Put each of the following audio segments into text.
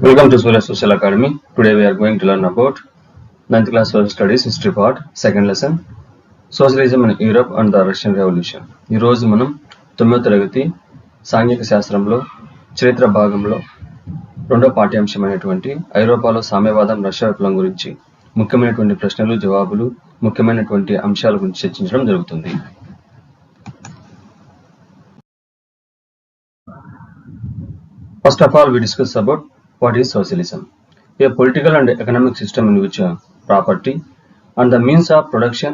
Welcome to Socialist Social Academy. Today we are going to learn about 9th class Social Studies History Part, second lesson, Socialism in Europe and the Russian Revolution. ఈ రోజు మనం 9వ తరగతి సాంఘిక శాస్త్రంలో చరిత్ర భాగంలో రెండో పాఠ్యాంశమైనటువంటి ఐరోపాలో సామ్యవాదం రష్యా విప్లవం గురించి ముఖ్యమైనటువంటి ప్రశ్నలు జవాబులు ముఖ్యమైనటువంటి అంశాల గురించి చర్చించడం జరుగుతుంది. First of all, we discuss about what is socialism. A political and economic system in which property and the means of production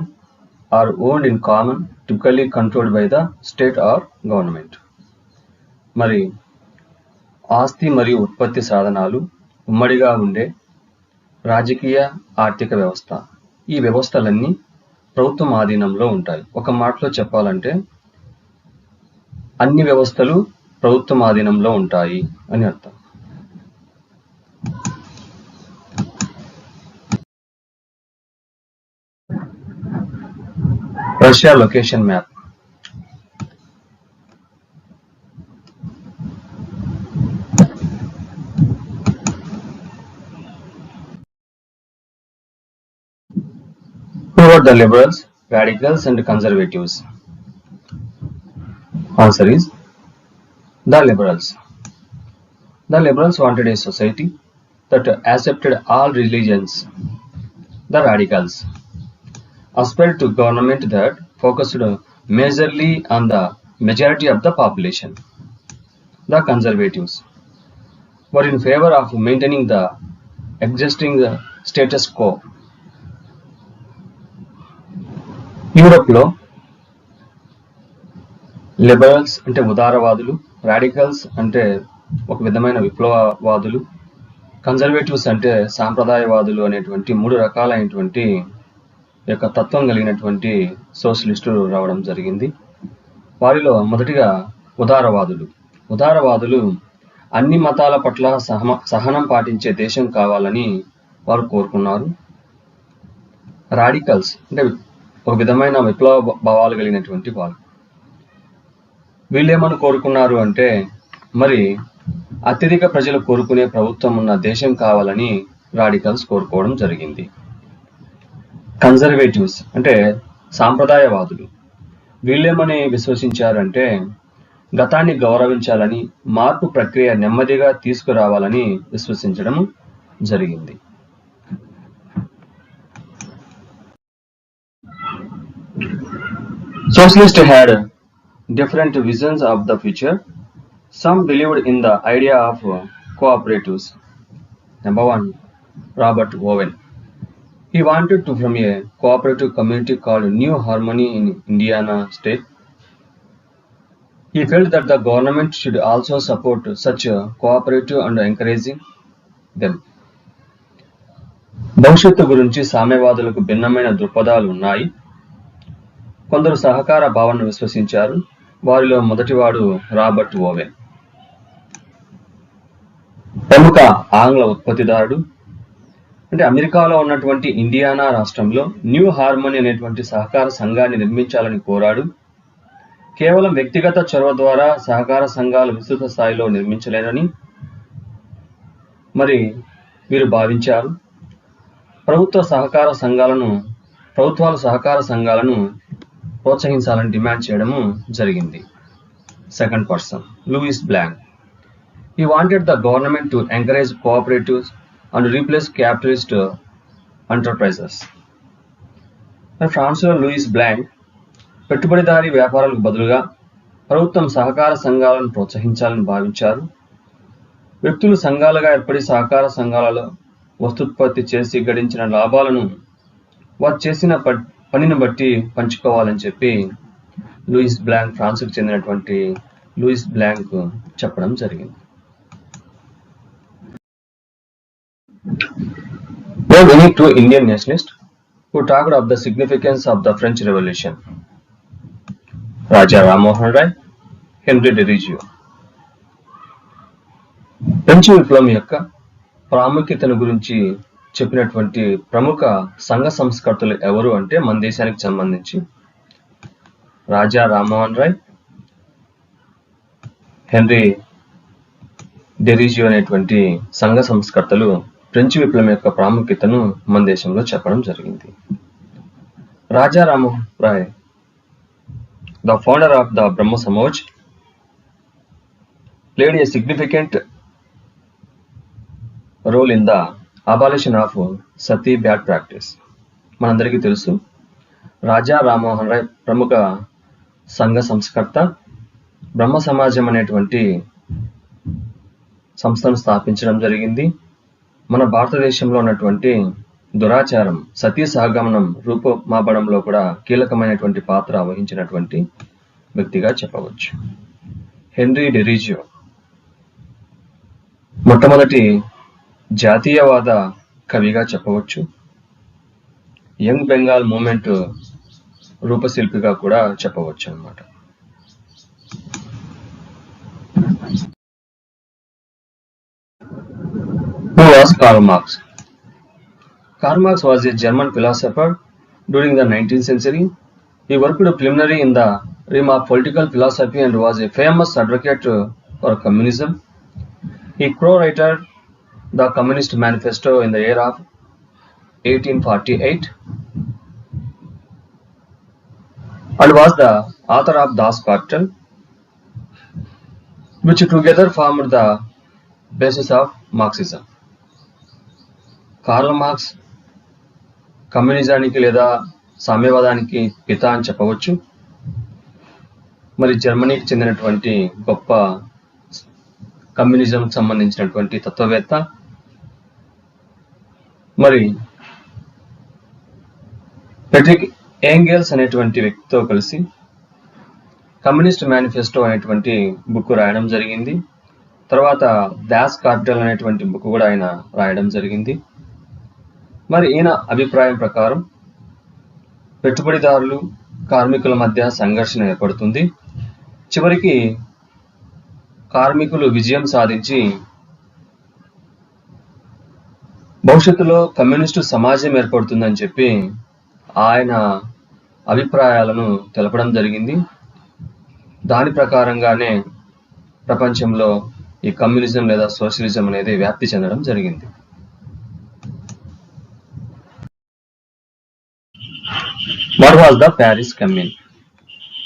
are owned in common, typically controlled by the state or government. మరి ఆస్తి మరియు ఉత్పత్తి సాధనాలు ఉమ్మడిగా ఉండే రాజకీయ ఆర్థిక వ్యవస్థ, ఈ వ్యవస్థలన్నీ ప్రభుత్వం ఆధీనంలో ఉంటాయి. ఒక మాటలో చెప్పాలంటే అన్ని వ్యవస్థలు ప్రభుత్వం ఆధీనంలో ఉంటాయి అని అర్థం. Russia location map. Who are the liberals, radicals and conservatives? Answer is the liberals. The liberals wanted a society that accepted all religions. The radicals aspired to government that focused majorly on the majority of the population. The conservatives were in favor of maintaining the existing status quo. యూరోప్లో liberals అంటే ఉదారవాదులు, radicals అంటే ఒక విధమైన విప్లవవాదులు, conservatives అంటే సాంప్రదాయవాదులు అనేటువంటి మూడు రకాలైనటువంటి యొక్క తత్వం కలిగినటువంటి సోషలిస్టులు రావడం జరిగింది. వారిలో మొదటిగా ఉదారవాదులు అన్ని మతాల పట్ల సహనం పాటించే దేశం కావాలని వారు కోరుకున్నారు. రాడికల్స్ అంటే ఒక విధమైన విప్లవ భావాలు కలిగినటువంటి వాళ్ళు. వీళ్ళేమని కోరుకున్నారు అంటే మరి అత్యధిక ప్రజలు కోరుకునే ప్రభుత్వం ఉన్న దేశం కావాలని రాడికల్స్ కోరుకోవడం జరిగింది. కన్జర్వేటివ్స్ అంటే సాంప్రదాయవాదులు, వీళ్ళేమని విశ్వసించారంటే గతాన్ని గౌరవించాలని, మార్పు ప్రక్రియ నెమ్మదిగా తీసుకురావాలని విశ్వసించడం జరిగింది. Socialists had different visions of the future. Some believed in the idea of cooperatives. Number 1, Robert Owen. He wanted to form a cooperative community called New Harmony in Indiana state. He felt that the government should also support such a cooperative and encouraging them. భవిష్యత్తు గురించి సామ్యవాదులకు భిన్నమైన దృక్పథాలు ఉన్నాయి. కొందరు సహకార భావనను విశ్వసించారు. వారిలో మొదటివాడు Robert oven. ప్రముఖ ఆంగ్ల ఉత్పత్తిదారుడు. అంటే అమెరికాలో ఉన్నటువంటి ఇండియానా రాష్ట్రంలో న్యూ హార్మనీ అనేటువంటి సహకార సంఘాన్ని నిర్మించాలని కోరాడు. కేవలం వ్యక్తిగత చొరవ ద్వారా సహకార సంఘాలు విస్తృత స్థాయిలో నిర్మించలేరని మరి వీరు భావించారు. ప్రభుత్వాలు సహకార సంఘాలను ప్రోత్సహించాలని డిమాండ్ చేయడము జరిగింది. Second person, Louis Blanc. He wanted the government to encourage cooperatives and replace capitalist enterprises. ఫ్రాన్స్లో లూయిస్ బ్లాంక్ పెట్టుబడిదారీ వ్యాపారాలకు బదులుగా ప్రభుత్వం సహకార సంఘాలను ప్రోత్సహించాలని భావించారు. వ్యక్తులు సంఘాలుగా ఏర్పడి సహకార సంఘాలలో వస్తుత్పత్తి చేసి గడించిన లాభాలను వారు చేసిన పనిని బట్టి పంచుకోవాలని చెప్పి లూయిస్ బ్లాంక్, ఫ్రాన్స్కు చెందినటువంటి లూయిస్ బ్లాంక్ చెప్పడం జరిగింది. There were two Indian nationalists who talked of the significance of the French Revolution. Raja Rammohan Rai, Henry Derrida. French విప్లవం యొక్క ప్రాముఖ్యతను గురించి చెప్పినటువంటి ప్రముఖ సంఘ సంస్కర్తలు ఎవరు అంటే మన దేశానికి సంబంధించి రాజా రామ్మోహన్ రాయ్, హెన్రీ డెరిజియో అనేటువంటి సంఘ సంస్కర్తలు ఫ్రెంచ్ విప్లవం యొక్క ప్రాముఖ్యతను మన దేశంలో చెప్పడం జరిగింది. Raja Rammohan Roy, the founder of the Brahmo Samaj, played a significant role in the abolition of sati bad practice. మనందరికీ తెలుసు, రాజా రామ్మోహన్ రాయ్ ప్రముఖ సంఘ సంస్కర్త, బ్రహ్మ సమాజం అనేటువంటి సంస్థను స్థాపించడం జరిగింది. మన భారతదేశంలో ఉన్నటువంటి దురాచారం, సతీ సహగమనం రూపుమాపడంలో కూడా కీలకమైనటువంటి పాత్ర వహించినటువంటి వ్యక్తిగా చెప్పవచ్చు. హెన్రీ డెరిజియో మొట్టమొదటి జాతీయవాద కవిగా చెప్పవచ్చు. యంగ్ బెంగాల్ మూవ్మెంట్ రూపశిల్పిగా కూడా చెప్పవచ్చు అన్నమాట. Who was Karl Marx? Karl Marx was a German philosopher during the 19th century. He worked preliminary in the realm of political philosophy and was a famous advocate for communism. He co-wrote the Communist Manifesto in the year of 1848 and was the author of Das Kapital, which together formed the basis of Marxism. Karl Marx కమ్యూనిజానికి లేదా సామ్యవాదానికి పిత అని చెప్పవచ్చు. మరి జర్మనీకి చెందినటువంటి గొప్ప కమ్యూనిజంకి సంబంధించినటువంటి తత్వవేత్త. మరి ఫ్రెడరిక్ ఏంగెల్స్ అనేటువంటి వ్యక్తితో కలిసి కమ్యూనిస్ట్ మేనిఫెస్టో అనేటువంటి బుక్ రాయడం జరిగింది. తర్వాత దాస్ కాపిటల్ అనేటువంటి బుక్ కూడా ఆయన రాయడం జరిగింది. మరి ఈయన అభిప్రాయం ప్రకారం పెట్టుబడిదారులు, కార్మికుల మధ్య సంఘర్షణ ఏర్పడుతుంది. చివరికి కార్మికులు విజయం సాధించి భవిష్యత్తులో కమ్యూనిస్టు సమాజం ఏర్పడుతుందని చెప్పి ఆయన అభిప్రాయాలను తెలపడం జరిగింది. దాని ప్రకారంగానే ప్రపంచంలో ఈ కమ్యూనిజం లేదా సోషలిజం అనేది వ్యాప్తి చెందడం జరిగింది. What was the Paris Commune?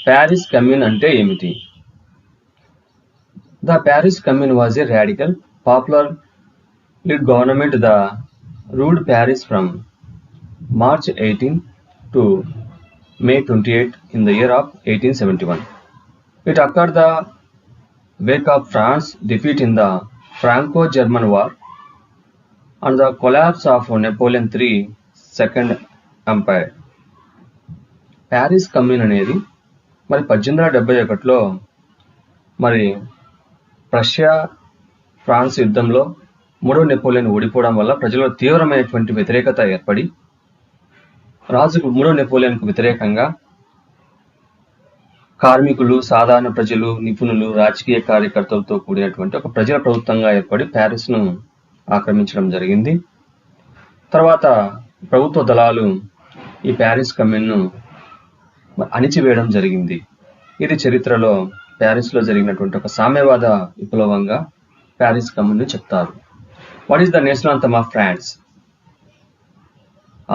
Paris Commune అంటే ఏమిటి? The Paris Commune was a radical, popular lead government that ruled Paris from March 18 to May 28 in the year of 1871. It occurred the wake of France's defeat in the Franco-German War and the collapse of Napoleon III's Second Empire. Paris Commune అనేది మరి 1871లో మరి Russia France యుద్ధంలో మూడో Napoleon ఓడిపోవడం వల్ల ప్రజల్లో తీవ్రమైనటువంటి వ్యతిరేకత ఏర్పడి రాజుకు మూడో నెపోలియన్కు వ్యతిరేకంగా కార్మికులు, సాధారణ ప్రజలు, నిపుణులు, రాజకీయ కార్యకర్తలతో కూడినటువంటి ఒక ప్రజల ప్రభుత్వంగా ఏర్పడి ప్యారిస్ను ఆక్రమించడం జరిగింది. తర్వాత ప్రభుత్వ దళాలు ఈ ప్యారిస్ కమ్యూన్ను అణిచివేయడం జరిగింది. ఇది చరిత్రలో ప్యారిస్లో జరిగినటువంటి ఒక సామ్యవాద విప్లవంగా ప్యారిస్ కమ్యూన్ చెప్తారు. What is the national anthem of France?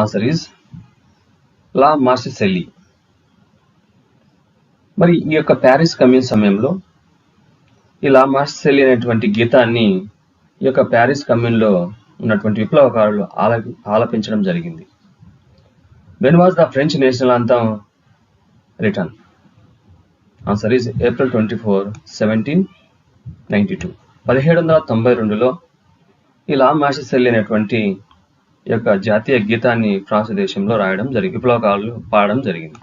Answer is La Marseillaise. మరి ఈ యొక్క ప్యారిస్ కమ్యూన్ సమయంలో ఈ లా మార్షెల్లీ అనేటువంటి గీతాన్ని ఈ యొక్క ప్యారిస్ కమ్యూన్లో ఉన్నటువంటి విప్లవకారులు ఆలపించడం జరిగింది. When was the French national anthem written? Answer is April 24, 1792. 1792లో ఈ లా మార్షెల్లీ అనేటువంటి యొక్క జాతీయ గీతాన్ని ఫ్రాన్స్ దేశంలో రాయడం జరిగింది, విప్లవకారులు పాడడం జరిగింది.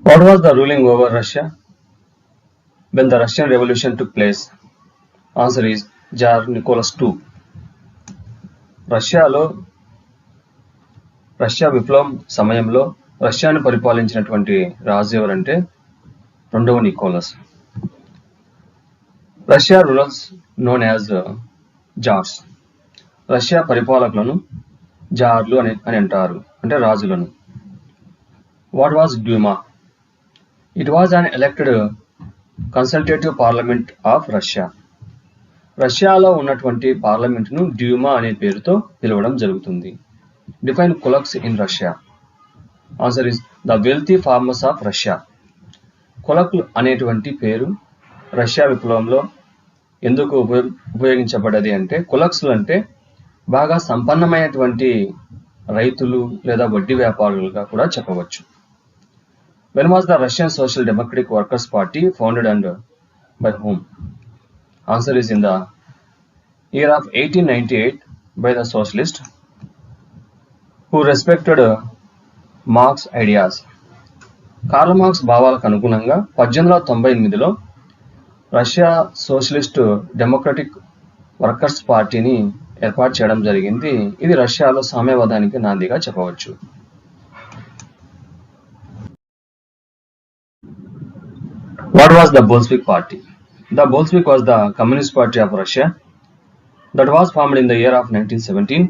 What was the ruling over Russia when the Russian Revolution took place? Answer is Tsar Nicholas II. Russia విప్లవం సమయంలో రష్యాను పరిపాలించినటువంటి రాజు ఎవరంటే రెండవ Nicholas. Russia rulers known as Tsars. Russia పరిపాలకులను జార్లు అని అంటారు, అంటే రాజులను. What was Duma? It was an elected consultative parliament of Russia. రష్యాలో ఉన్నటువంటి పార్లమెంటును డ్యూమా అనే పేరుతో పిలవడం జరుగుతుంది. Define kulaks in Russia. Answer is the wealthy farmers of Russia. కులక్లు అనేటువంటి పేరు రష్యా విప్లవంలో ఎందుకు ఉపయోగించబడ్డది అంటే, కులక్స్లు అంటే బాగా సంపన్నమైనటువంటి రైతులు లేదా వడ్డీ వ్యాపారులుగా కూడా చెప్పవచ్చు. When was the Russian Social Democratic Workers' Party founded and by whom? Answer is in the year of 1898 by the Socialists who respected Marx ideas. Karl Marx భావాలకు అనుగుణంగా 1898లో రష్యా సోషలిస్ట్ డెమోక్రటిక్ వర్కర్స్ పార్టీని ఏర్పాటు చేయడం జరిగింది. ఇది రష్యాలో సామ్యవాదానికి నాందిగా చెప్పవచ్చు. What was the Bolshevik Party? The Bolshevik was the Communist Party of Russia that was formed in the year of 1917.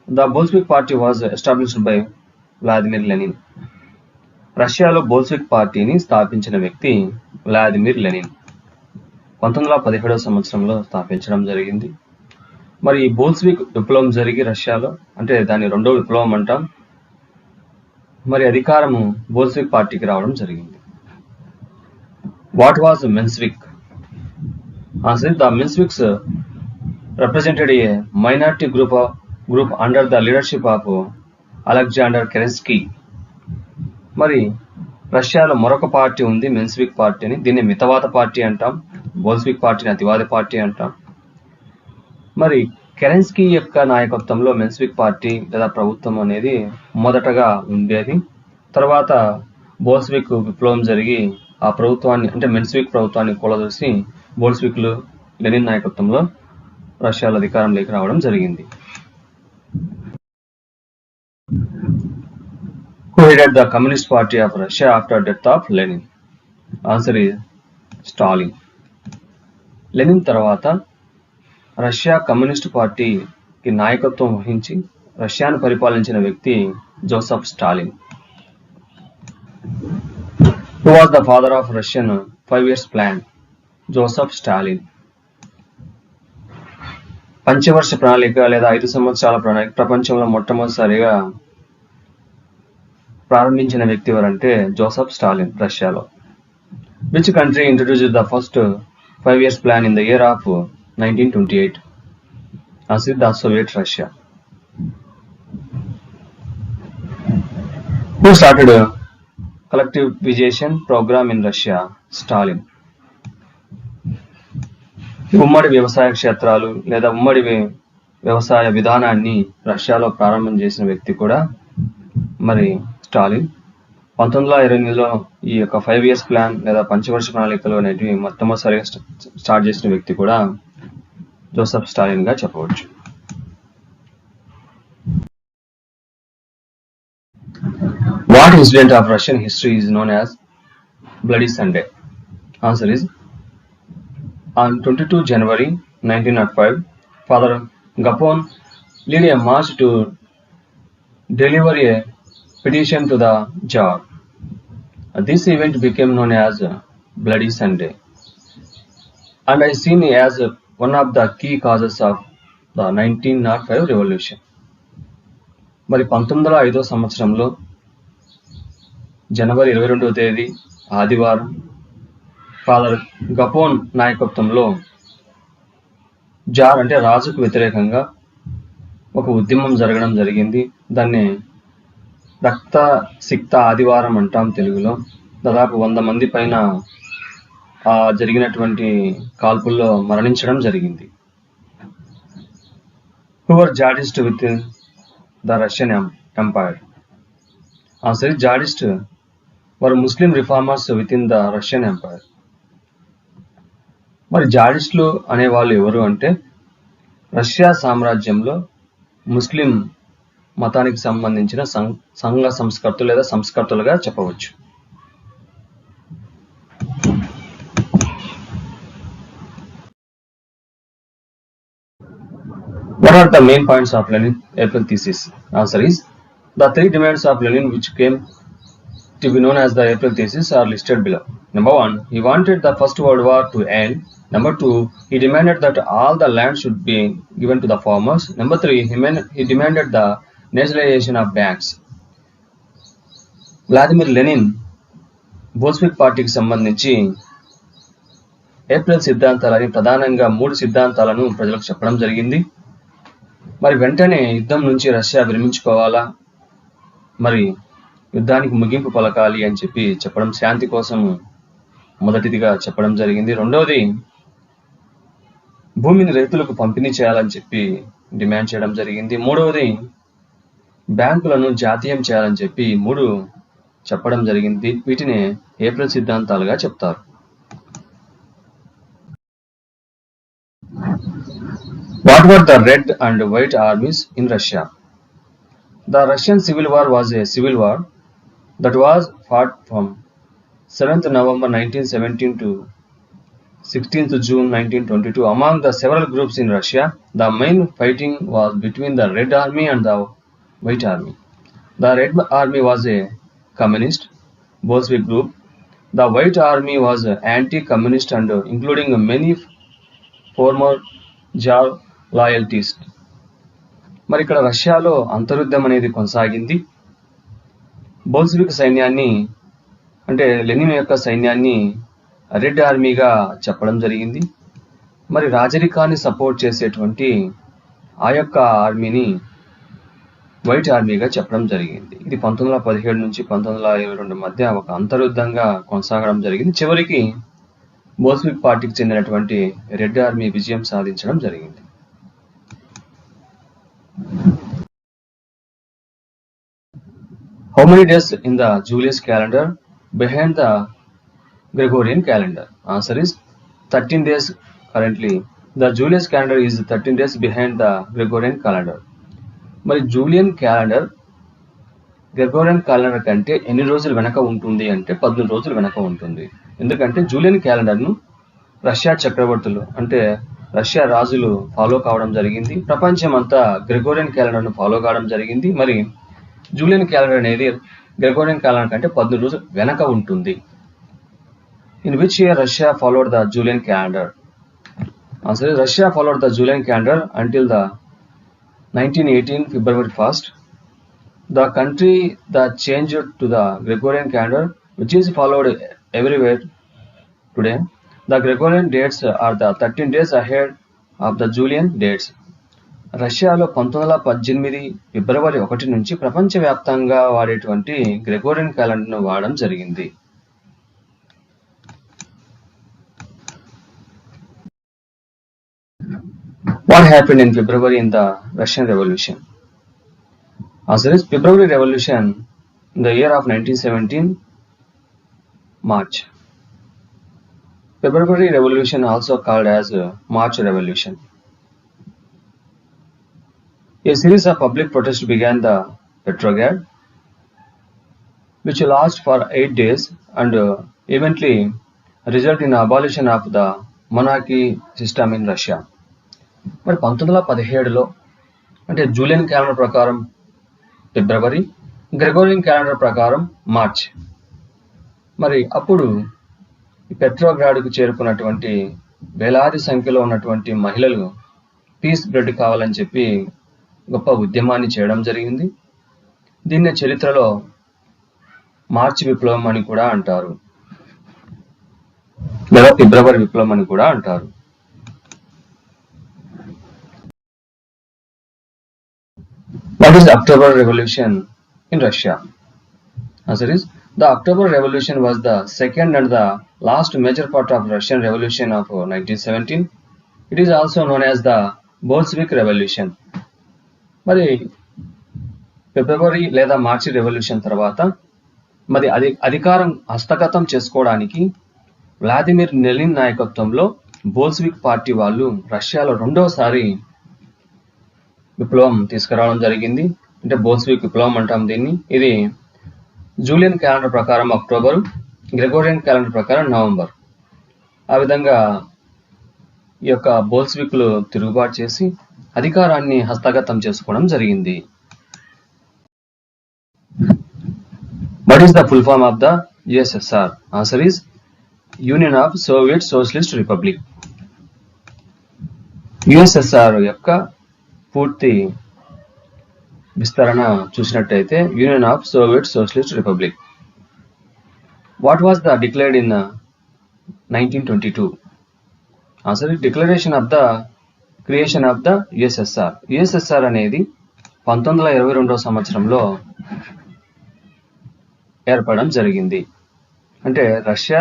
The Bolshevik Party was established by Vladimir Lenin. రష్యాలో Bolshevik పార్టీని స్థాపించిన వ్యక్తి వ్లాదిమిర్ లెనిన్ 1917వ సంవత్సరంలో స్థాపించడం జరిగింది. మరి ఈ Bolshevik విప్లవం జరిగి రష్యాలో, అంటే దాన్ని రెండో విప్లవం అంటాం, మరి అధికారము బోల్షివిక్ పార్టీకి రావడం జరిగింది. What was Menshevik? The Mensheviks represented a minority group under the leadership of Alexander Kerensky. మరి రష్యాలో మరొక పార్టీ ఉంది, మెన్స్విక్ పార్టీ అని. దీన్ని మితవాద పార్టీ అంటాం, బోల్షివిక్ పార్టీని అతివాద పార్టీ అంటాం. మరి కెరెన్స్కీ యొక్క నాయకత్వంలో మెన్స్విక్ పార్టీ లేదా ప్రభుత్వం అనేది మొదటగా ఉండేది. తర్వాత బోల్షివిక్ విప్లవం జరిగి ఆ ప్రభుత్వాన్ని, అంటే మెన్స్విక్ ప్రభుత్వాన్ని కూలదోసి బోల్షివిక్లు లెనిన్ నాయకత్వంలో రష్యాలో అధికారంలోకి రావడం జరిగింది. Who headed the Communist Party of Russia after death of Lenin? Answer is Stalin. Lenin తర్వాత రష్యా కమ్యూనిస్ట్ పార్టీకి నాయకత్వం వహించి రష్యాను పరిపాలించిన వ్యక్తి Joseph Stalin. Who was the father of Russian 5 years plan? Joseph Stalin. పంచవర్ష ప్రణాళిక లేదా 5 సంవత్సరాల ప్రణాళిక ప్రపంచంలో మొట్టమొదటిసారిగా ప్రారంభించిన వ్యక్తి ఎవరంటే జోసెఫ్ స్టాలిన్ రష్యాలో. Which country introduced the first 5 years plan in the year of 1928? Answer the Soviet Russia. Who started a collectivization program in Russia? Stalin. ఉమ్మడి వ్యవసాయ క్షేత్రాలు లేదా ఉమ్మడి వ్యవసాయ విధానాన్ని రష్యాలో ప్రారంభం చేసిన వ్యక్తి కూడా మరి స్టాలిన్. 1928లో ఈ యొక్క 5 years ప్లాన్ లేదా పంచవర్ష ప్రణాళికలు అనేటివి మొట్టమొదటిసారిగా స్టార్ట్ చేసిన వ్యక్తి కూడా జోసెఫ్ స్టాలిన్ గా చెప్పవచ్చు. What incident of Russian history is known as Bloody Sunday? Answer is on 22 January 1905, Father Gapon led a march to deliver a petition to the Tsar. This event became known as Bloody Sunday and is seen as one of the key causes of the 1905 revolution. మరి 1905వ సంవత్సరంలో జనవరి 22వ తేదీ ఆదివారం father గపోన్ నాయకత్వంలో jar అంటే రాజుకు వ్యతిరేకంగా ఒక ఉద్యమం జరగడం జరిగింది. దాన్ని రక్త సిక్త ఆదివారం అంటాం తెలుగులో. దాదాపు 100 మంది పైన జరిగినటువంటి కాల్పుల్లో మరణించడం జరిగింది. Who were Jihadists within the Russian Empire? Answer is Jihadists were Muslim reformers within the Russian Empire. మరి జాడిస్టులు అనేవాళ్ళు ఎవరు అంటే రష్యా సామ్రాజ్యంలో ముస్లిం మతానికి సంబంధించిన సంఘ సంస్కర్తలు లేదా సంస్కర్తలుగా చెప్పవచ్చు. What are the main points of Lenin April thesis? Answer is the 3 demands of Lenin which came to be known as the April thesis are listed below. Number 1, he wanted the First World War to end. Number 2, he demanded that all the land should be given to the farmers. Number 3, he demanded the nationalization of banks. Vladimir Lenin Bolshevik పార్టీకి సంబంధించి April సిద్ధాంతాలని ప్రధానంగా 3 సిద్ధాంతాలను ప్రజలకు చెప్పడం జరిగింది. మరి వెంటనే యుద్ధం నుంచి రష్యా విరమించుకోవాలా, మరి యుద్ధానికి ముగింపు పలకాలి అని చెప్పడం శాంతి కోసం మొదటిదిగా చెప్పడం జరిగింది. రెండవది భూమిని రైతులకు పంపిణీ చేయాలని డిమాండ్ చేయడం జరిగింది. మూడవది బ్యాంకులను జాతీయం చేయాలని 3 చెప్పడం జరిగింది. వీటిని ఏప్రిల్ సిద్ధాంతాలుగా చెప్తారు. What were the Red and White armies in Russia? The Russian Civil War was a civil war that was fought from 7th November 1917 to 16th June 1922 among the several groups in Russia. The main fighting was between the Red Army and the White Army. The Red Army was a communist Bolshevik group. The White Army was anti-communist and including many former Tsar loyalists. మరి ఇక్కడ రష్యాలో అంతర్యుద్ధం అనేది కొనసాగింది. Bolshevik సైన్యాన్ని అంటే Lenin యొక్క సైన్యాన్ని red ఆర్మీగా చెప్పడం జరిగింది. మరి రాజరికాన్ని సపోర్ట్ చేసేటువంటి ఆ యొక్క ఆర్మీని వైట్ ఆర్మీగా చెప్పడం జరిగింది. ఇది 1917 నుంచి 1922 మధ్య ఒక అంతర్యుద్ధంగా కొనసాగడం జరిగింది. చివరికి బోల్షివిక్ పార్టీకి చెందినటువంటి రెడ్ ఆర్మీ విజయం సాధించడం జరిగింది. How many days in the Julius calendar behind the Gregorian calendar? Answer is 13 days currently. The Julius calendar is 13 days behind the Gregorian calendar. మరి జూలియన్ క్యాలెండర్ గ్రెగోరియన్ క్యాలెండర్ కంటే ఎన్ని రోజులు వెనక ఉంటుంది అంటే 14 రోజులు వెనక ఉంటుంది. ఎందుకంటే జూలియన్ క్యాలెండర్ను రష్యా చక్రవర్తులు అంటే రష్యా రాజులు ఫాలో కావడం జరిగింది. ప్రపంచం అంతా గ్రెగోరియన్ క్యాలెండర్ను ఫాలో కావడం జరిగింది. మరి జూలియన్ క్యాలెండర్ అనేది గ్రెగోరియన్ క్యాలెండర్ కంటే 14 రోజులు వెనక ఉంటుంది. In which year Russia followed the Julian calendar? Answer is Russia followed the Julian calendar until the 1918 February 1st. The country that changed to the Gregorian calendar, which is followed everywhere today. The Gregorian dates are the 13 days ahead of the Julian dates. రష్యాలో 1918 ఫిబ్రవరి 1 నుంచి ప్రపంచవ్యాప్తంగా వాడేటువంటి Gregorian క్యాలెండర్ను వాడడం జరిగింది. What happened in February in the Russian Revolution? Answer is February Revolution in the year of 1917 March. February Revolution also called as March Revolution. A series of public protests began the Petrograd, which lasted for 8 days and eventually resulted in abolition of the monarchy system in Russia. మరి 1917లో అంటే Julian calendar ప్రకారం ఫిబ్రవరి, Gregorian calendar ప్రకారం March. మరి అప్పుడు పెట్రోగ్రాడ్కు చేరుకున్నటువంటి వేలాది సంఖ్యలో ఉన్నటువంటి మహిళలు పీస్ బ్రెడ్ కావాలని గొప్ప ఉద్యమాన్ని చేయడం జరిగింది. దీన్ని చరిత్రలో మార్చి విప్లవం అని కూడా అంటారు, లేదా ఫిబ్రవరి విప్లవం అని కూడా అంటారు. What is the October Revolution in Russia? Answer is the October Revolution was the second and the last major part of Russian Revolution of 1917. It is also known as the Bolshevik Revolution. మరి ఫిబ్రవరి లేదా మార్చి revolution తర్వాత మరి అధికారం హస్తగతం చేసుకోవడానికి Vladimir Lenin నాయకత్వంలో Bolshevik party వాళ్ళు రష్యాలో రెండోసారి విప్లవం తీసుకురావడం జరిగింది. అంటే బోల్షివిక్ విప్లవం అంటాం దీన్ని. ఇది జూలియన్ క్యాలెండర్ ప్రకారం అక్టోబర్, గ్రెగోరియన్ క్యాలెండర్ ప్రకారం నవంబర్. ఆ విధంగా ఈ యొక్క బోల్షివిక్లు తిరుగుబాటు చేసి అధికారాన్ని హస్తగతం చేసుకోవడం జరిగింది. What is the full form of the USSR? Answer is Union of Soviet Socialist Republic. USSR యొక్క పూర్తి విస్తరణ చూసినట్టయితే union of Soviet socialist republic. What was the declared in 1922? Answer declaration of the creation of the USSR. USSR అనేది 1922 సంవత్సరంలో ఏర్పడడం జరిగింది. అంటే Russia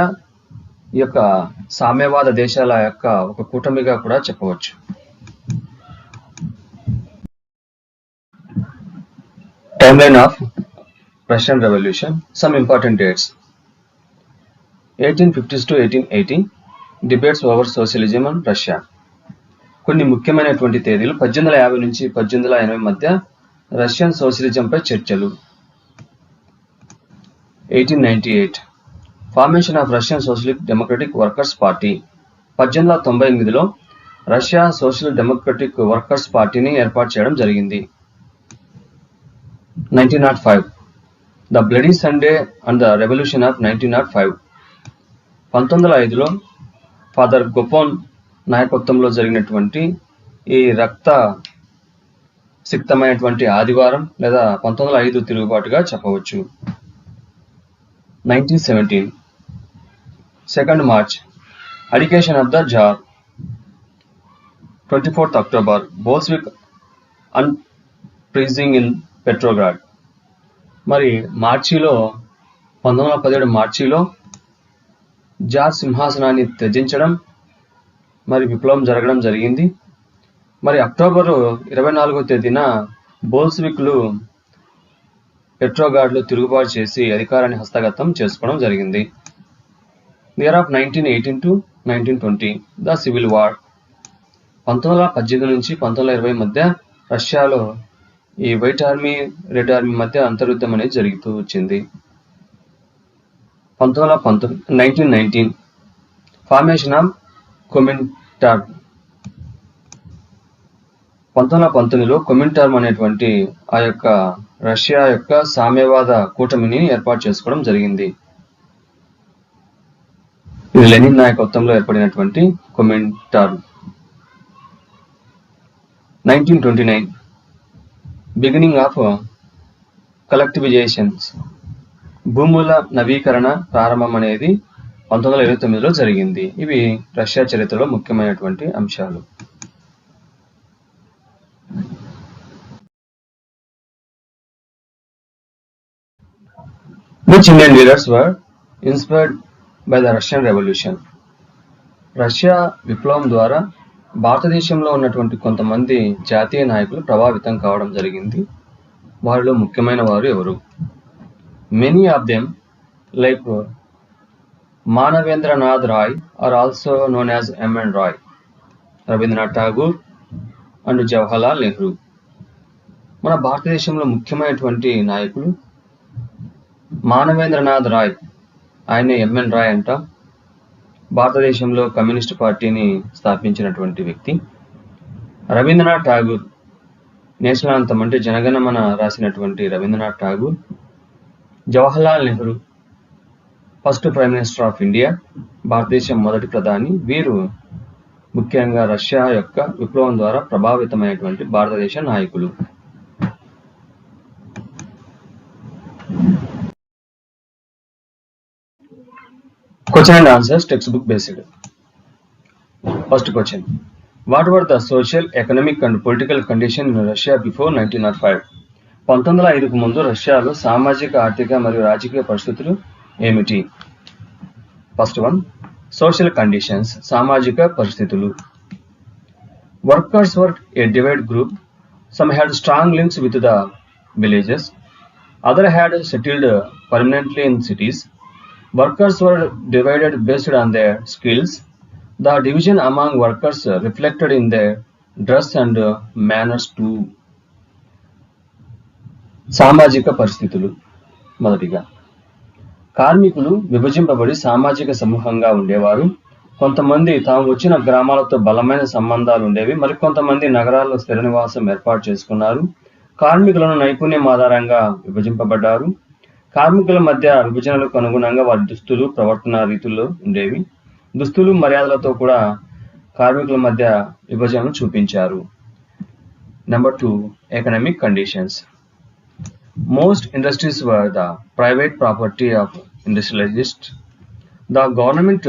యొక్క సామ్యవాద దేశాల యొక్క ఒక కూటమిగా కూడా చెప్పవచ్చు. Timeline of Russian Revolution. Some important dates. 1850s to 1880 debates over socialism and Russia. కొన్ని ముఖ్యమైనటువంటి తేదీలు 1850 నుంచి 1880 మధ్య రష్యన్ సోషలిజంపై చర్చలు. 1898 formation of Russian socialist democratic workers party. 1898లో రష్యా సోషల్ డెమోక్రటిక్ వర్కర్స్ పార్టీని ఏర్పాటు చేయడం జరిగింది. 1905 the bloody Sunday and the revolution of 1905. 1905లో ఫాదర్ గొపోన్ నాయకత్వంలో జరిగినటువంటి ఈ రక్త సిక్తమైనటువంటి ఆదివారం లేదా 1905 తిరుగుబాటుగా చెప్పవచ్చు. 1917 2nd March abdication of the Tsar. 24th October Bolshevik uprising in Petrograd. మరి మార్చిలో 1917 మార్చిలో జార్ సింహాసనాన్ని త్యజించడం మరి విప్లవం జరగడం జరిగింది. మరి అక్టోబరు 24వ తేదీన బోల్షివిక్లు పెట్రోగ్రాడ్లో తిరుగుబాటు చేసి అధికారాన్ని హస్తగతం చేసుకోవడం జరిగింది. Year of 1918 to 1920 the civil war. 1918 నుంచి 1920 మధ్య రష్యాలో ఈ వైట్ ఆర్మీ రెడ్ ఆర్మీ మధ్య అంతర్యుద్ధం అనేది జరుగుతూ వచ్చింది. 1919 ఫార్మేషన్ ఆఫ్ కొమిన్టార్మ్. 1919లో కొమిన్టార్మ్ అనేటువంటి ఆ యొక్క రష్యా యొక్క సామ్యవాద కూటమిని ఏర్పాటు చేసుకోవడం జరిగింది. ఇది లెనిన్ నాయకత్వంలో ఏర్పడినటువంటి కొమిన్టార్మ్. 1929 బిగినింగ్ ఆఫ్ కలెక్టివైజేషన్స్. భూముల నవీకరణ ప్రారంభం అనేది 1929లో జరిగింది. ఇవి రష్యా చరిత్రలో ముఖ్యమైనటువంటి అంశాలు. Which Indian leaders were inspired by the Russian Revolution? Russia విప్లవం ద్వారా భారతదేశంలో ఉన్నటువంటి కొంతమంది జాతీయ నాయకులు ప్రభావితం కావడం జరిగింది. వారిలో ముఖ్యమైన వారు ఎవరు? Many of them like Manavendranath Roy are also known as M.N. Roy, Rabindranath Tagore and Jawaharlal Nehru. మన భారతదేశంలో ముఖ్యమైనటువంటి నాయకులు మానవేంద్రనాథ్ రాయ్, ఆయనే ఎంఎన్ రాయ్ అంట. భారతదేశంలో కమ్యూనిస్ట్ పార్టీని స్థాపించినటువంటి వ్యక్తి. రవీంద్రనాథ్ ఠాగూర్, నేషనల్ అంతం అంటే జనగణమన రాసినటువంటి Rabindranath Tagore. Jawaharlal Nehru, first prime minister of India, భారతదేశం మొదటి ప్రధాని. వీరు ముఖ్యంగా రష్యా యొక్క విప్లవం ద్వారా ప్రభావితమైనటువంటి భారతదేశ నాయకులు. Question and answers textbook based. First question. What were the social, economic and political conditions in Russia before 1905? 1905కు ముందు రష్యాలో సామాజిక, ఆర్థిక మరియు రాజకీయ పరిస్థితులు ఏమిటి? ఫస్ట్ వన్, సోషల్ కండిషన్స్, సామాజిక పరిస్థితులు. Workers were a divided group. Some had strong links with the villages. Others had settled permanently in cities. Workers were divided based on their skills. The division among workers reflected in their dress and manners too. సామాజిక పరిస్థితులు. మొదటిగా, కార్మికులు విభజింపబడి సామాజిక సమూహంగా ఉండేవారు. కొంతమంది తాము వచ్చిన గ్రామాలతో బలమైన సంబంధాలు ఉండేవి. మరికొంతమంది నగరాల్లో స్థిర నివాసం ఏర్పాటు చేసుకున్నారు. కార్మికులను నైపుణ్యం ఆధారంగా విభజింపబడ్డారు. కార్మికుల మధ్య విభజనలకు అనుగుణంగా వారి దుస్తులు ప్రవర్తన రీతుల్లో ఉండేవి. దుస్తులు మర్యాదలతో కూడా కార్మికుల మధ్య విభజనను చూపించారు. Number 2, economic conditions. Most industries were the private property of industrialists. The government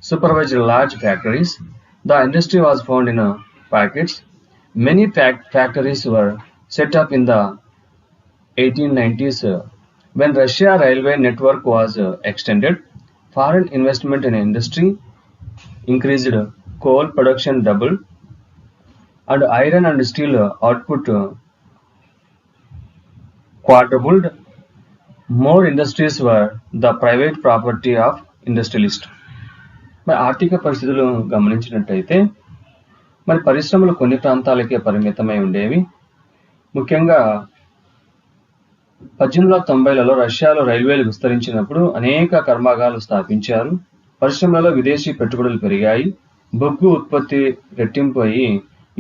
supervised large factories. The industry was found in packets. Many factories were set up in the 1890s when Russia railway network was extended. Foreign investment in industry increased, coal production doubled, and iron and steel output quadrupled. More industries were the private property of industrialists. మరి ఆర్థిక పరిస్థితులు గమనించినట్టయితే మరి పరిశ్రమలు కొన్ని ప్రాంతాలకే పరిమితమై ఉండేవి. ముఖ్యంగా 1890లలో రష్యాలో రైల్వేలు విస్తరించినప్పుడు అనేక కర్మాగారాలు స్థాపించారు. పరిశ్రమలలో విదేశీ పెట్టుబడులు పెరిగాయి. బొగ్గు ఉత్పత్తి రెట్టింపు అయ్యి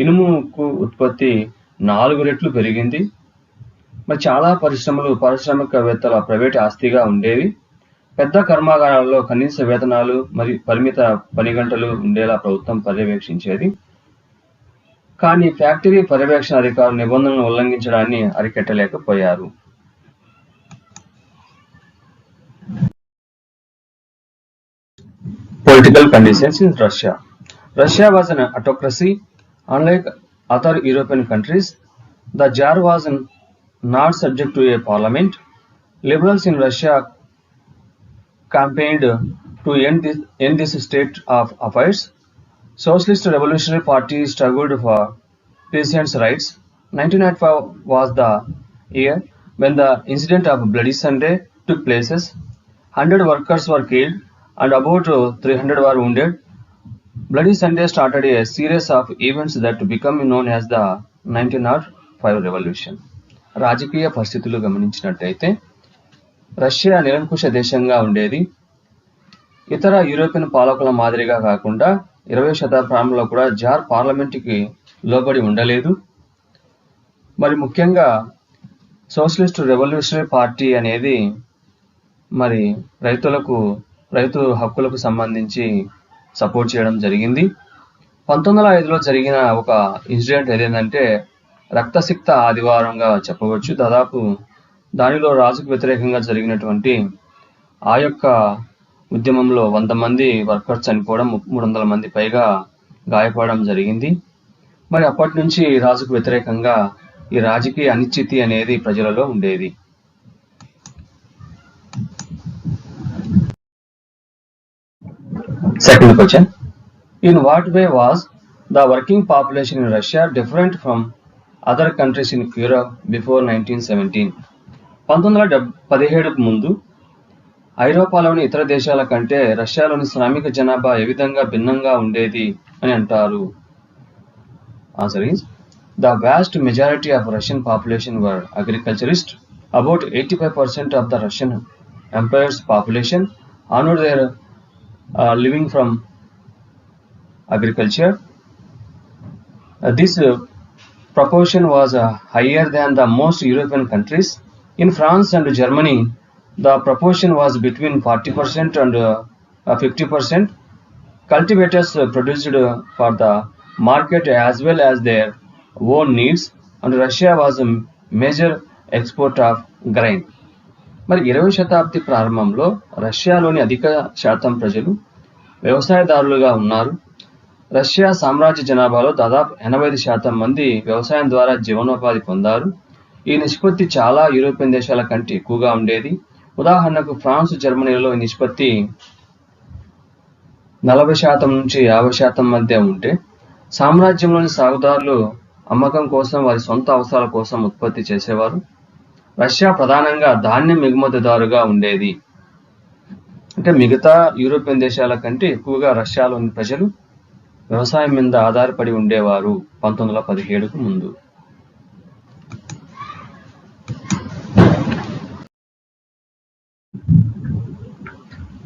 ఇనుము ఉక్కు ఉత్పత్తి 4 రెట్లు పెరిగింది. మరి చాలా పరిశ్రమలు పారిశ్రామికవేత్తల ప్రైవేట్ ఆస్తిగా ఉండేవి. పెద్ద కర్మాగారాల్లో కనీస వేతనాలు మరియు పరిమిత పని గంటలు ఉండేలా ప్రభుత్వం పర్యవేక్షించేది. కానీ ఫ్యాక్టరీ పర్యవేక్షణ అధికారులు నిబంధనలను ఉల్లంఘించడాన్ని అరికట్టలేకపోయారు. Political conditions in Russia. Russia was an autocracy. Unlike other European countries, the Tsar was not subject to a parliament. Liberals in Russia campaigned to end this state of affairs. Socialist Revolutionary Party struggled for peasants' rights. 1905 was the year when the incident of Bloody Sunday took place. 100 workers were killed and about 300 were wounded. Bloody Sunday started a series of events that became known as the 1905 Revolution. రాజకీయ పరిస్థితులు గమనించినట్టయితే Russia నిరంకుశ దేశంగా ఉండేది. ఇతర European పాలకుల మాదిరిగా కాకుండా 20వ శతాబ్దంలో కూడా జార్ పార్లమెంటుకి లోబడి ఉండలేదు. మరి ముఖ్యంగా సోషలిస్ట్ రెవల్యూషనరీ పార్టీ అనేది మరి రైతు హక్కులకు సంబంధించి సపోర్ట్ చేయడం జరిగింది. 1905లో జరిగిన ఒక ఇన్సిడెంట్ ఏదేంటంటే రక్తసిక్త ఆదివారంగా చెప్పవచ్చు. దాదాపు దానిలో రాజుకు వ్యతిరేకంగా జరిగినటువంటి ఆ యొక్క ఉద్యమంలో 100 మంది వర్కర్స్ చనిపోవడం, 300 మంది పైగా గాయపడడం జరిగింది. మరి అప్పటి నుంచి రాజుకు వ్యతిరేకంగా ఈ రాజకీయ అనిశ్చితి అనేది ప్రజలలో ఉండేది. Second question. In what way was the working population in Russia different from other countries in Europe before 1917? 1917కు ముందు ఐరోపాలోని ఇతర దేశాల కంటే రష్యాలోని శ్రామిక జనాభా ఏ విధంగా భిన్నంగా ఉండేది అని అంటారు? Answer is, the vast majority of Russian population were agriculturists. About 85% of the Russian Empire's population earned their living from agriculture. This proportion was higher than the most European countries. In France and Germany, the proportion was between 40% and 50%. Cultivators produced for the market as well as their own needs, and Russia was a major export of grain. మరి 20వ శతాబ్ది ప్రారంభంలో రష్యాలోని అధిక శాతం ప్రజలు వ్యవసాయదారులుగా ఉన్నారు. Russia సామ్రాజ్య జనాభాలో దాదాపు 85% మంది వ్యవసాయం ద్వారా జీవనోపాధి పొందారు. ఈ నిష్పత్తి చాలా యూరోపియన్ దేశాల కంటే ఎక్కువగా ఉండేది. ఉదాహరణకు ఫ్రాన్స్, జర్మనీలలో ఈ నిష్పత్తి 40% నుంచి 50% మధ్య ఉంటే, సామ్రాజ్యంలోని సాగుదారులు అమ్మకం కోసం వారి సొంత అవసరాల కోసం ఉత్పత్తి చేసేవారు. రష్యా ప్రధానంగా ధాన్యం ఎగుమతిదారుగా ఉండేది. అంటే మిగతా యూరోపియన్ దేశాల కంటే ఎక్కువగా రష్యాలోని ప్రజలు వ్యవసాయం మీద ఆధారపడి ఉండేవారు 1917కు ముందు.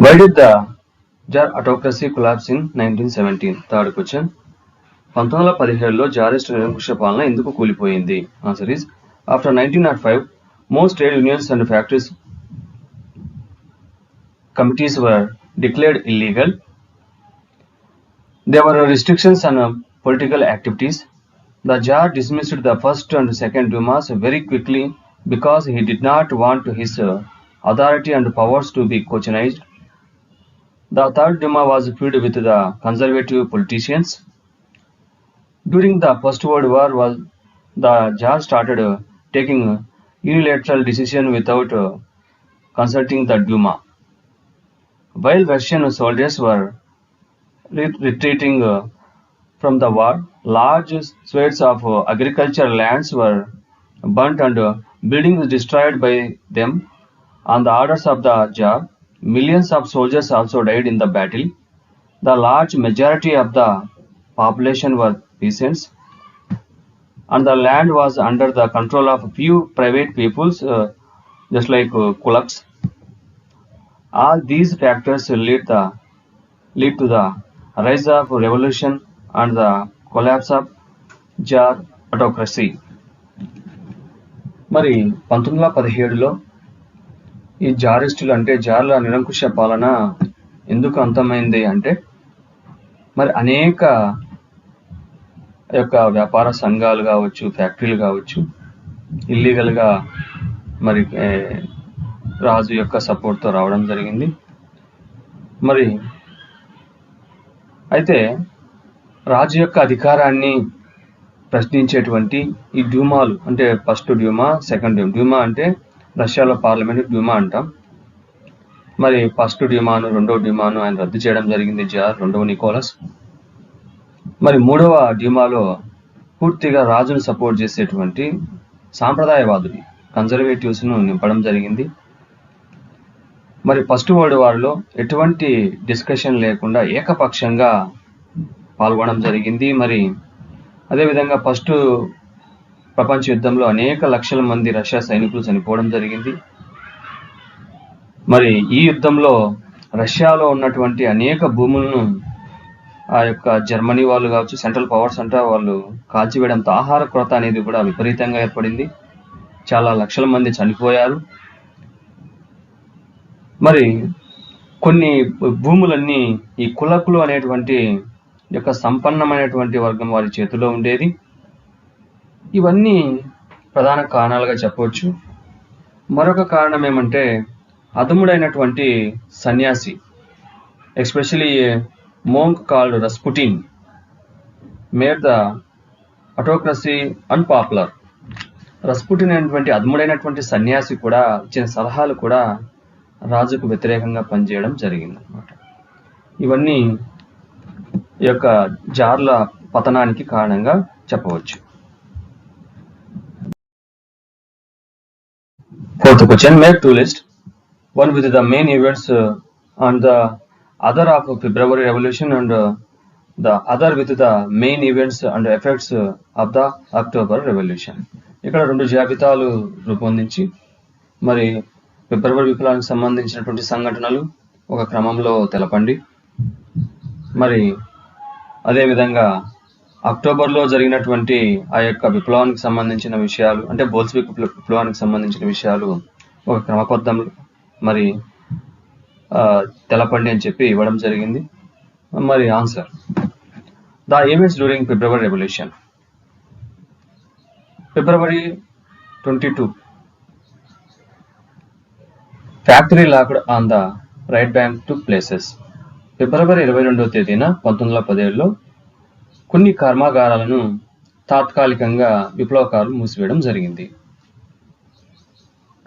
Why did the Tsar autocracy collapse in 1917? Third question. 1917లో tsarist నిరంకుశ పాలన ఎందుకు కూలిపోయింది? Answer is, after 1905, most trade unions and factories committees were declared illegal. There were restrictions on political activities. The Tsar dismissed the first and second Dumas very quickly because he did not want his authority and powers to be questioned. The third Duma was filled with the conservative politicians. During the First World War, the Tsar started taking unilateral decisions without consulting the Duma. While Russian soldiers were retreating from the war, large swathes of agricultural lands were burnt and buildings destroyed by them. On the orders of the Tsar, millions of soldiers also died in the battle. The large majority of the population were peasants, and the land was under the control of a few private peoples, just like kulaks. All these factors lead to the rise of revolution and the collapse of Tsar autocracy. మరి 1917లో ఈ జారిస్టులు అంటే జార్ల నిరంకుశ పాలన ఎందుకు అంతమైంది అంటే మరి అనేక యొక్క వ్యాపార సంఘాలు కావచ్చు, ఫ్యాక్టరీలు కావచ్చు, ఇల్లీగల్గా మరి రాజు యొక్క సపోర్ట్తో రావడం జరిగింది. మరి అయితే రాజు యొక్క అధికారాన్ని ప్రశ్నించేటువంటి ఈ డ్యూమాలు అంటే ఫస్ట్ డ్యూమా, సెకండ్ డ్యూమా అంటే రష్యాలో పార్లమెంట్ డ్యూమా అంటాం. మరి ఫస్ట్ డ్యూమాను, రెండవ డ్యూమాను ఆయన రద్దు చేయడం జరిగింది జార్, రెండవ నికోలస్. మరి మూడవ డ్యూమాలో పూర్తిగా రాజును సపోర్ట్ చేసేటువంటి సాంప్రదాయవాదులు, కన్జర్వేటివ్స్ను నింపడం జరిగింది. మరి ఫస్ట్ వరల్డ్ వార్లో ఎటువంటి డిస్కషన్ లేకుండా ఏకపక్షంగా పాల్గొనడం జరిగింది. మరి అదేవిధంగా ఫస్ట్ ప్రపంచ యుద్ధంలో అనేక లక్షల మంది రష్యా సైనికులు చనిపోవడం జరిగింది. మరి ఈ యుద్ధంలో రష్యాలో ఉన్నటువంటి అనేక భూములను ఆ యొక్క జర్మనీ వాళ్ళు కావచ్చు, సెంట్రల్ పవర్స్ అంటే వాళ్ళు కాల్చివేయడంతో ఆహార కొరత అనేది కూడా విపరీతంగా ఏర్పడింది. చాలా లక్షల మంది చనిపోయారు. మరి కొన్ని భూములన్నీ ఈ కులకులు అనేటువంటి యొక్క సంపన్నమైనటువంటి వర్గం వారి చేతిలో ఉండేది. ఇవన్నీ ప్రధాన కారణాలుగా చెప్పవచ్చు. మరొక కారణం ఏమంటే అధముడైనటువంటి సన్యాసి, especially monk called Rasputin made the autocracy unpopular. రస్పుటిన్ అనేటువంటి అధముడైనటువంటి సన్యాసి కూడా ఇచ్చిన సలహాలు కూడా రాజుకు వ్యతిరేకంగా పనిచేయడం జరిగింది అన్నమాట. ఇవన్నీ ఈ యొక్క జార్ల పతనానికి కారణంగా చెప్పవచ్చు. Fourth question, make two lists, one with the main events and the other of February Revolution and the other with the main events and effects of the October Revolution. ఇక్కడ రెండు జాబితాలు రూపొందించి మరి ఫిబ్రవరి విప్లవానికి సంబంధించినటువంటి సంఘటనలు ఒక క్రమంలో తెలపండి. మరి అదేవిధంగా అక్టోబర్లో జరిగినటువంటి ఆ యొక్క విప్లవానికి సంబంధించిన విషయాలు అంటే బోల్షివిక్ విప్లవానికి సంబంధించిన విషయాలు ఒక క్రమబద్ధం మరి తెలపండి అని చెప్పి ఇవ్వడం జరిగింది. మరి answer, the events during February revolution. February 22 factory locked on the right bank to places. February 22వ తేదీన 1917లో కొన్ని కర్మాగారాలను తాత్కాలికంగా విప్లవకారులు మూసివేయడం జరిగింది.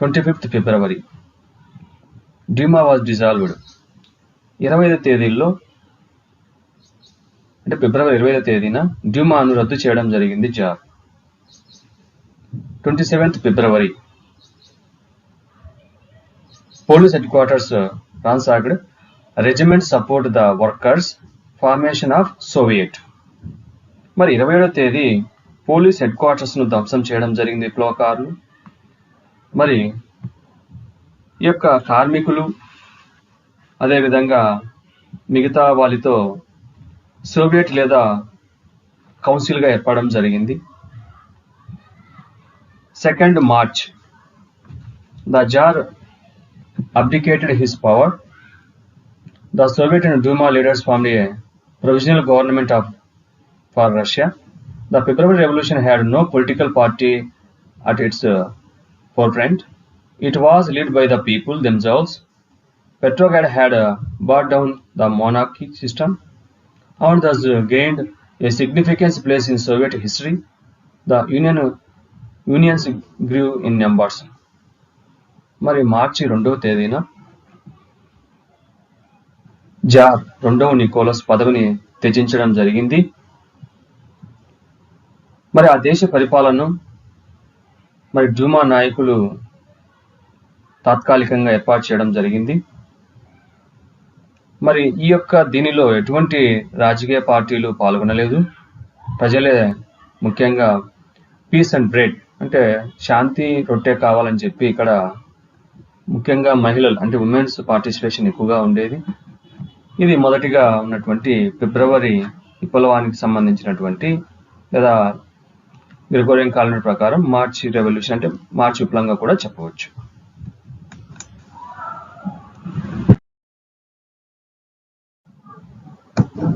25th February Duma was dissolved. 25వ తేదీలో అంటే ఫిబ్రవరి 25వ తేదీన డ్యూమాను రద్దు చేయడం జరిగింది Tsar. 27th February police headquarters ransacked, regiment support the workers, formation of Soviet. మరి 27వ తేదీ పోలీస్ హెడ్ క్వార్టర్స్ ను ధ్వంసం చేయడం జరిగింది విప్లవకారులు. మరి ఈ యొక్క కార్మికులు అదేవిధంగా మిగతా వాళ్ళతో సోవియట్ లేదా కౌన్సిల్గా ఏర్పడడం జరిగింది. 2nd March the tsar abdicated his power The Soviet and Duma leaders formed a provisional government for Russia. The February Revolution had no political party at its forefront. It was led by the people themselves. Petrograd had brought down the monarchy system and thus gained a significant place in Soviet history. The unions grew in numbers. మరి మార్చి 2వ తేదీన jar 2వ Nicholas పదవిని త్యజించడం జరిగింది. మరి ఆ దేశ పరిపాలనను మరి డూమా నాయకులు తాత్కాలికంగా ఏర్పాటు చేయడం జరిగింది. మరి ఈ యొక్క దీనిలో ఎటువంటి రాజకీయ పార్టీలు పాల్గొనలేదు. ప్రజలే ముఖ్యంగా పీస్ అండ్ బ్రెడ్ అంటే శాంతి రొట్టె కావాలని చెప్పి ఇక్కడ ముఖ్యంగా మహిళలు అంటే ఉమెన్స్ పార్టిసిపేషన్ ఎక్కువగా ఉండేది. ఇది మొదటిగా ఉన్నటువంటి ఫిబ్రవరి విప్లవానికి సంబంధించినటువంటి లేదా గ్రెగోరియన్ క్యాలెండర్ ప్రకారం మార్చి రెవల్యూషన్ అంటే మార్చి విప్లవంగా కూడా చెప్పవచ్చు.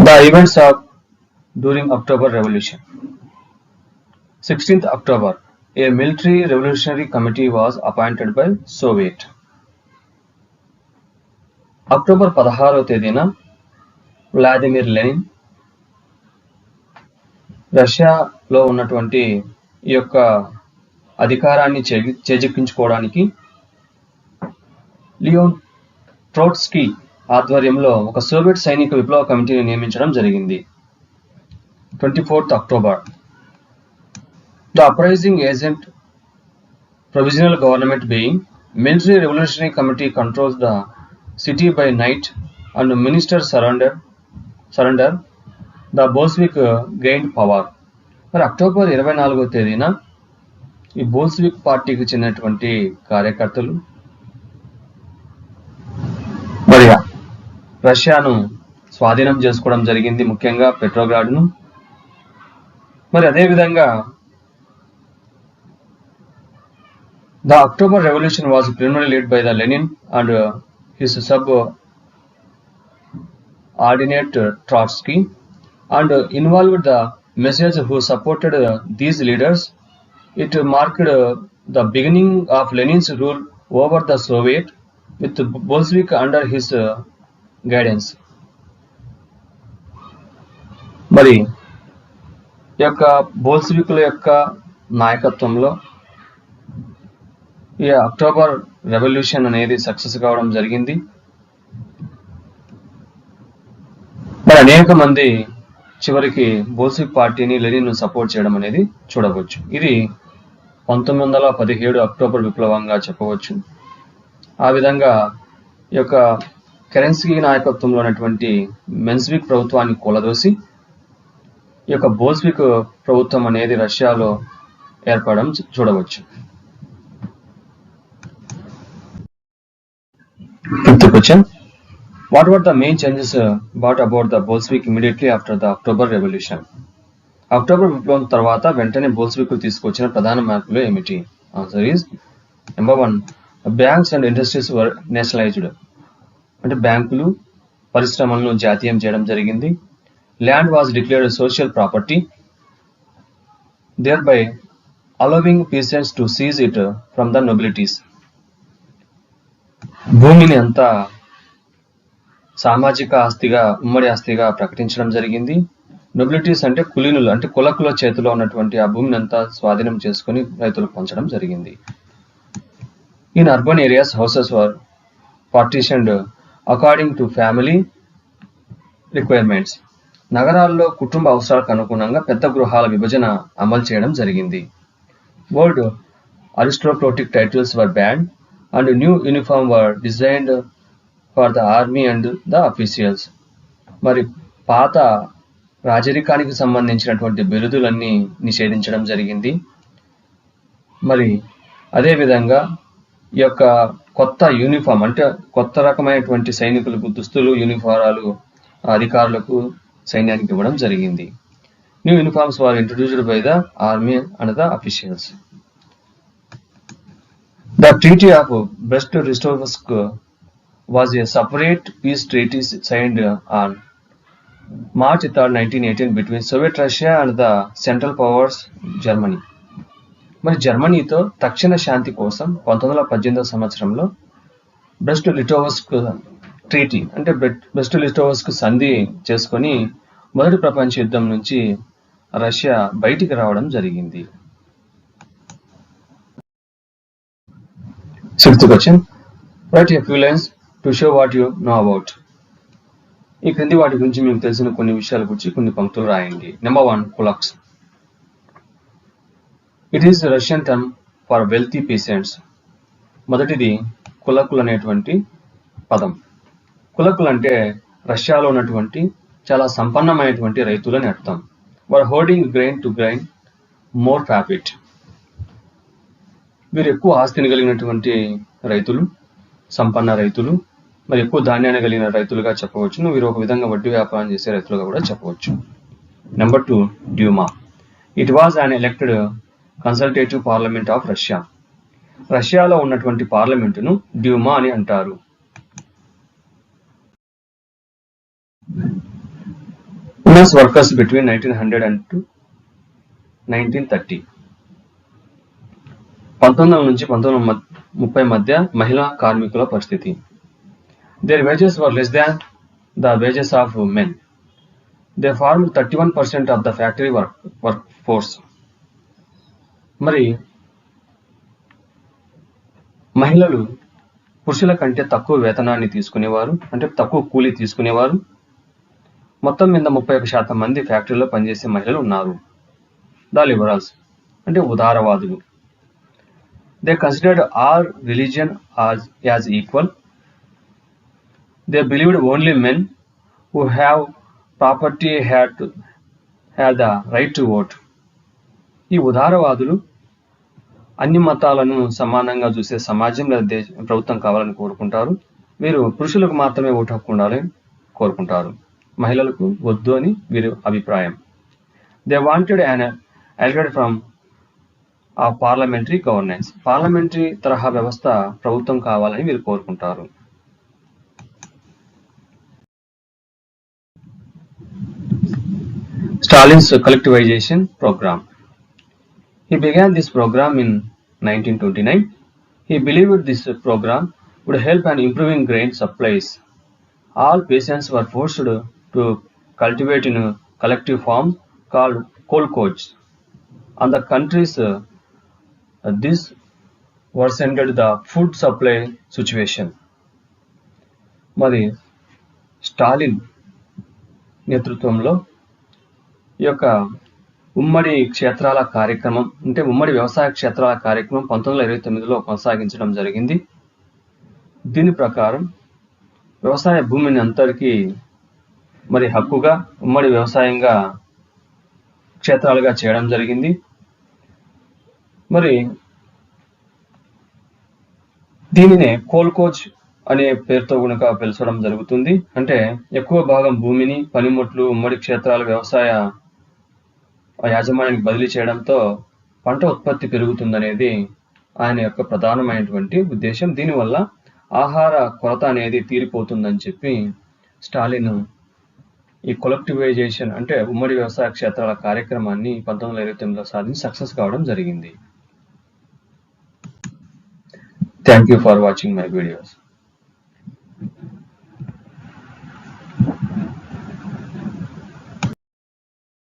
The events of during October Revolution. 16th October, a military revolutionary committee was appointed by Soviet. October 16వ తేదీన వ్లాదిమిర్ లెనిన్ రష్యాలో ఉన్నటువంటి ఈ యొక్క అధికారాన్ని చేజిక్కించుకోవడానికి లియోన్ ట్రోట్స్కీ ఆధ్వర్యంలో ఒక సోవియట్ సైనిక విప్లవ కమిటీని నియమించడం జరిగింది. 24th October, the uprising agent provisional government being military revolutionary committee controls the city by night and ministers surrender the Bolshevik gained power. మరి అక్టోబర్ 24వ తేదీన ఈ బోల్షివిక్ పార్టీకి చెందినటువంటి కార్యకర్తలు మరి రష్యాను స్వాధీనం చేసుకోవడం జరిగింది, ముఖ్యంగా పెట్రోగ్రాడ్ను. మరి అదేవిధంగా the October Revolution was primarily led by the Lenin and his subordinate Trotsky and involved the message who supported these leaders. It marked the beginning of Lenin's rule over the Soviet with Bolshevik under his guidance. మరి యొక్క బోల్షివికుల యొక్క నాయకత్వంలో ఈ October revolution అనేది success కావడం జరిగింది. మరి అనేక మంది చివరికి బోల్షివిక్ పార్టీని లెనిన్ సపోర్ట్ చేయడం అనేది చూడవచ్చు. ఇది 1917 అక్టోబర్ విప్లవంగా చెప్పవచ్చు. ఆ విధంగా ఈ యొక్క కెరెన్స్కీ నాయకత్వంలో ఉన్నటువంటి మెన్స్విక్ ప్రభుత్వాన్ని కూలదోసి ఈ యొక్క బోల్షివిక్ ప్రభుత్వం అనేది రష్యాలో ఏర్పడడం చూడవచ్చు. Fifth question. What were the main changes brought about the Bolshevik immediately after the October Revolution? October విప్లవం తర్వాత వెంటనే బోల్షివిక్లు తీసుకొచ్చిన ప్రధాన మార్పులు ఏమిటి? Answer is number 1, banks and industries were nationalised. అంటే బ్యాంకులు పరిశ్రమలను జాతీయం చేయడం జరిగింది. Land was declared social property, thereby allowing peasants to seize it from the nobilities. భూమిని అంతా సామాజిక ఆస్తిగా ఉమ్మడి ఆస్తిగా ప్రకటించడం జరిగింది. నొబిలిటీస్ అంటే కులీనులు అంటే కులకుల చేతిలో ఉన్నటువంటి ఆ భూమిని అంతా స్వాధీనం చేసుకుని రైతులకు పంచడం జరిగింది. In urban areas houses were partitioned according to family requirements. నగరాల్లో కుటుంబ అవసరాలకు అనుగుణంగా పెద్ద గృహాల విభజన అమలు చేయడం జరిగింది. Old aristocratic titles were banned and new uniform were designed for the army and the officials. మరి పాత రాజరికానికి సంబంధించినటువంటి బిరుదులన్నీ నిషేధించడం జరిగింది. మరి అదేవిధంగా ఈ యొక్క కొత్త యూనిఫామ్ అంటే కొత్త రకమైనటువంటి సైనికులకు దుస్తులు యూనిఫారాలు అధికారులకు సైన్యానికి ఇవ్వడం జరిగింది. New uniforms were introduced by the army and the officials. The Treaty of Brest-Litovsk was a separate peace treaty signed on March 3, 1918 between Soviet Russia and the Central Powers Germany. మరి జర్మనీతో తక్షణ శాంతి కోసం 1918 సంవత్సరంలో బ్రెస్ట్ లిటోవ్స్క్ ట్రీటీ అంటే breast లిటోవ్స్క్ సంధి చేసుకొని మొదటి ప్రపంచ యుద్ధం నుంచి రష్యా బయటికి రావడం జరిగింది. Sixth question. Write a few lines to show what you know about. ఈ క్రింది వాటి గురించి మీకు తెలిసిన కొన్ని విషయాల గురించి కొన్ని పంక్తులు రాయండి. Number 1, kulaks. It is a Russian term for wealthy peasants. మొదటిది కులకులు అనేటువంటి పదం. కులకులు అంటే రష్యాలో ఉన్నటువంటి చాలా సంపన్నమైనటువంటి రైతులు అని అర్థం. Were holding grain to gain more profit. వీరు ఎక్కువ ఆస్తిని కలిగినటువంటి రైతులు, సంపన్న రైతులు, మరి ఎక్కువ ధాన్యాన్ని కలిగిన రైతులుగా చెప్పవచ్చు. వీరు ఒక విధంగా వడ్డీ వ్యాపారం చేసే రైతులుగా కూడా చెప్పవచ్చు. Number 2, Duma. It was an elected consultative parliament of Russia. రష్యాలో ఉన్నటువంటి పార్లమెంటును డ్యూమా అని అంటారు. Women's workers between 1900 and 1930. 1900 నుంచి 1930 మధ్య మహిళా కార్మికుల పరిస్థితి. Their wages were less than the wages of men. They formed 31% of the factory workforce. మరి మహిళలు పురుషుల కంటే తక్కువ వేతనాన్ని తీసుకునేవారు, అంటే తక్కువ కూలీ తీసుకునేవారు. మొత్తం మీద 31% మంది ఫ్యాక్టరీలో పనిచేసే మహిళలు ఉన్నారు. ద లిబరల్స్ అంటే ఉదారవాదులు. They considered all religion as equal. They believed only men who have property had the right to vote. ఈ ఉదారవాదులు అన్ని మతాలను సమానంగా చూసే సమాజం లేదా ప్రభుత్వం కావాలని కోరుకుంటారు. వీరు పురుషులకు మాత్రమే ఓటు హక్కు ఉండాలని కోరుకుంటారు, మహిళలకు వద్దు అని వీరి అభిప్రాయం. They wanted an alternative from ఆ పార్లమెంటరీ గవర్నెన్స్. పార్లమెంటరీ తరహా వ్యవస్థ ప్రభుత్వం కావాలని వీరు కోరుకుంటారు. Stalin's కలెక్టివైజేషన్ programme. He began this program in 1929. He believed this program would help in improving grain supplies. All peasants were forced to cultivate in a collective farm called kolkhoz. On the countries, this worsened the food supply situation. మరి స్టాలిన్ నేతృత్వంలో ఈ యొక్క ఉమ్మడి క్షేత్రాల కార్యక్రమం అంటే ఉమ్మడి వ్యవసాయ క్షేత్రాల కార్యక్రమం 1929లో కొనసాగించడం జరిగింది. దీని ప్రకారం వ్యవసాయ భూమిని అందరికీ మరి హక్కుగా ఉమ్మడి వ్యవసాయంగా క్షేత్రాలుగా చేయడం జరిగింది. మరి దీనినే కోల్కోజ్ అనే పేరుతో కనుక పిలచడం జరుగుతుంది. అంటే ఎక్కువ భాగం భూమిని పనిముట్లు ఉమ్మడి క్షేత్రాల వ్యవసాయ యాజమాన్యానికి బదిలీ చేయడంతో పంట ఉత్పత్తి పెరుగుతుందనేది ఆయన యొక్క ప్రధానమైనటువంటి ఉద్దేశం. దీనివల్ల ఆహార కొరత అనేది తీరిపోతుందని చెప్పి స్టాలిన్ ఈ కొలెక్టివైజేషన్ అంటే ఉమ్మడి వ్యవసాయ క్షేత్రాల కార్యక్రమాన్ని 1929లో సాధించి సక్సెస్ కావడం జరిగింది. Thank you for watching my videos.